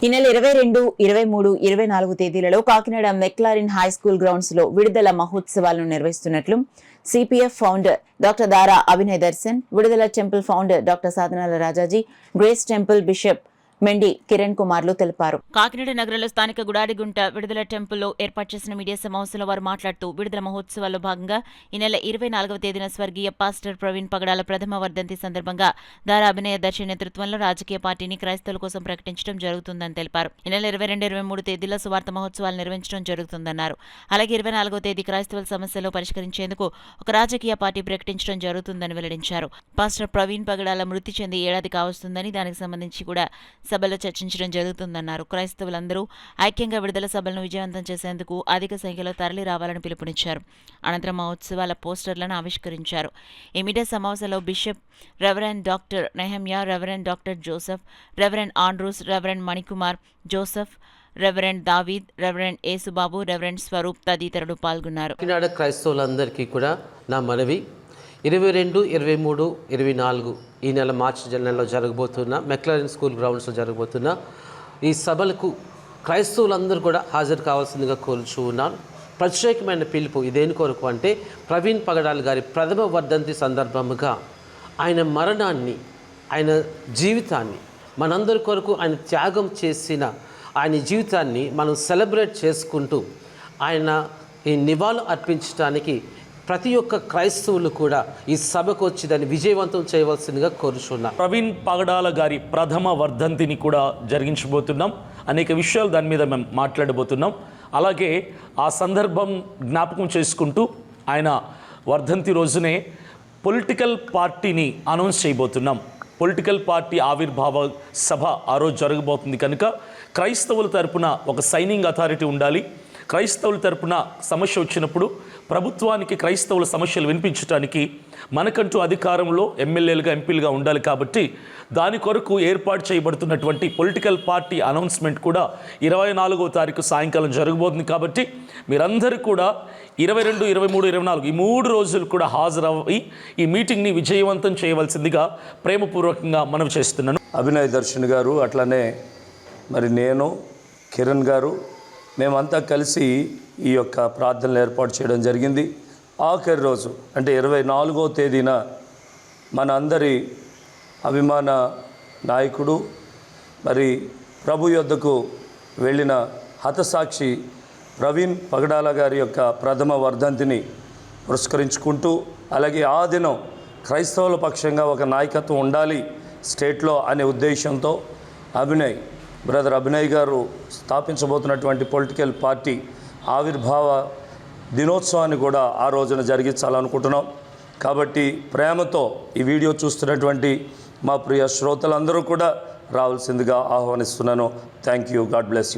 ఈ నెల 22, 23, 24 తేదీలలో Kakinada McLaren high school grounds లో విడుదల మహోత్సవాలను నిర్వహిస్తున్నట్లు సిపిఎఫ్ ఫౌండర్ డాక్టర్ దారా అభినయ్ దర్శన్, విడుదల టెంపుల్ ఫౌండర్ డాక్టర్ సాధనాల Rajaji, grace temple bishop మెండి Kiran కుమార్లు తెలిపారు. కాకినాడ నగరంలో స్థానిక గుడాడిగుంట విడుదల టెంపుల్లో ఏర్పాటు చేసిన మీడియా సమావేశంలో వారు మాట్లాడుతూ విడుదల మహోత్సవాల్లో భాగంగా ఈ నెల 24వ తేదీన స్వర్గీయ పాస్టర్ ప్రవీణ్ పగడాల ప్రథమ వర్ధంతి సందర్భంగా దారా అభినయ దర్శన్ నేతృత్వంలో రాజకీయ పార్టీని క్రైస్తవుల కోసం ప్రకటించడం జరుగుతుందని తెలిపారు. ఈ నెల 22, 23 తేదీల్లో సువార్త మహోత్సవాలు నిర్వహించడం జరుగుతుందన్నారు. అలాగే 24వ తేదీ క్రైస్తవుల సమస్యలు పరిష్కరించేందుకు ఒక రాజకీయ పార్టీ ప్రకటించడం జరుగుతుందని వెల్లడించారు. పాస్టర్ ప్రవీణ్ పగడాల మృతి చెంది ఏడాది కావస్తుందని దానికి సంబంధించి కూడా సభలో చర్చించడం జరుగుతుందన్నారు. క్రైస్తవులందరూ ఐక్యంగా విడుదల సభలను విజయవంతం చేసేందుకు అధిక సంఖ్యలో తరలి రావాలని పిలుపునిచ్చారు. అనంతరం మహోత్సవాల పోస్టర్లను ఆవిష్కరించారు. ఈ మీడియా సమావేశంలో bishop reverend doctor Nehemiah, reverend doctor Joseph, reverend Andrews, reverend Manikumar Joseph, reverend Daveed, reverend Yesubabu, reverend Swaroop తదితరులు పాల్గొన్నారు. క్రైస్తవులందరికీ కూడా నా మనవి, 22, 23, 24 ఈ నెల మార్చి నెలలో జరగబోతున్న మెక్లారిన్ స్కూల్ గ్రౌండ్స్లో జరగబోతున్న ఈ సభలకు క్రైస్తవులందరూ కూడా హాజరు కావాల్సిందిగా కోరుచూ ఉన్నాను. ప్రత్యేకమైన పిలుపు ఇదేని కొరకు అంటే ప్రవీణ్ పగడాల్ గారి ప్రథమ వర్ధంతి సందర్భముగా ఆయన మరణాన్ని, ఆయన జీవితాన్ని, మనందరి కొరకు ఆయన త్యాగం చేసిన ఆయన జీవితాన్ని మనం సెలబ్రేట్ చేసుకుంటూ ఆయన ఈ నివాళులు అర్పించడానికి ప్రతి ఒక్క క్రైస్తవులు కూడా ఈ సభకు వచ్చి దాన్ని విజయవంతం చేయవలసిందిగా కోరుచున్నాం. ప్రవీణ్ పగడాల గారి ప్రథమ వర్ధంతిని కూడా జరిగించబోతున్నాం. అనేక విషయాలు దాని మీద మేము మాట్లాడబోతున్నాం. అలాగే ఆ సందర్భం జ్ఞాపకం చేసుకుంటూ ఆయన వర్ధంతి రోజునే పొలిటికల్ పార్టీని అనౌన్స్ చేయబోతున్నాం. పొలిటికల్ పార్టీ ఆవిర్భావ సభ ఆ రోజు జరగబోతుంది కనుక క్రైస్తవుల తరపున ఒక సైనింగ్ అథారిటీ ఉండాలి. క్రైస్తవుల తరపున సమస్య వచ్చినప్పుడు ప్రభుత్వానికి క్రైస్తవుల సమస్యలు వినిపించడానికి మనకంటూ అధికారంలో ఎమ్మెల్యేలుగా, ఎంపీలుగా ఉండాలి. కాబట్టి దాని కొరకు ఏర్పాటు చేయబడుతున్నటువంటి పొలిటికల్ పార్టీ అనౌన్స్మెంట్ కూడా 24వ తారీఖు సాయంకాలం జరగబోతుంది. కాబట్టి మీరందరూ కూడా 22, 23, 24 ఈ 3 రోజులు కూడా హాజరవి ఈ మీటింగ్ని విజయవంతం చేయవలసిందిగా ప్రేమపూర్వకంగా మనవి చేస్తున్నాను. అభినయ్ దర్శన్ గారు, అట్లనే మరి నేను, కిరణ్ గారు, మేమంతా కలిసి ఈ యొక్క ప్రార్థనలు ఏర్పాటు చేయడం జరిగింది. ఆఖరి రోజు అంటే 24వ తేదీన మన అందరి అభిమాన నాయకుడు, మరి ప్రభు యొద్దకు వెళ్ళిన హతసాక్షి ప్రవీణ్ పగడాల గారి యొక్క ప్రథమ వర్ధంతిని పురస్కరించుకుంటూ, అలాగే ఆ దినం క్రైస్తవుల పక్షంగా ఒక నాయకత్వం ఉండాలి స్టేట్లో అనే ఉద్దేశంతో బ్రదర్ అభినయ్ గారు స్థాపించబోతున్నటువంటి పొలిటికల్ పార్టీ ఆవిర్భావ దినోత్సవాన్ని కూడా ఆ రోజున జరిగించాలనుకుంటున్నాం. కాబట్టి ప్రేమతో ఈ వీడియో చూస్తున్నటువంటి మా ప్రియ శ్రోతలందరూ కూడా రావాల్సిందిగా ఆహ్వానిస్తున్నాను. Thank you. God bless you.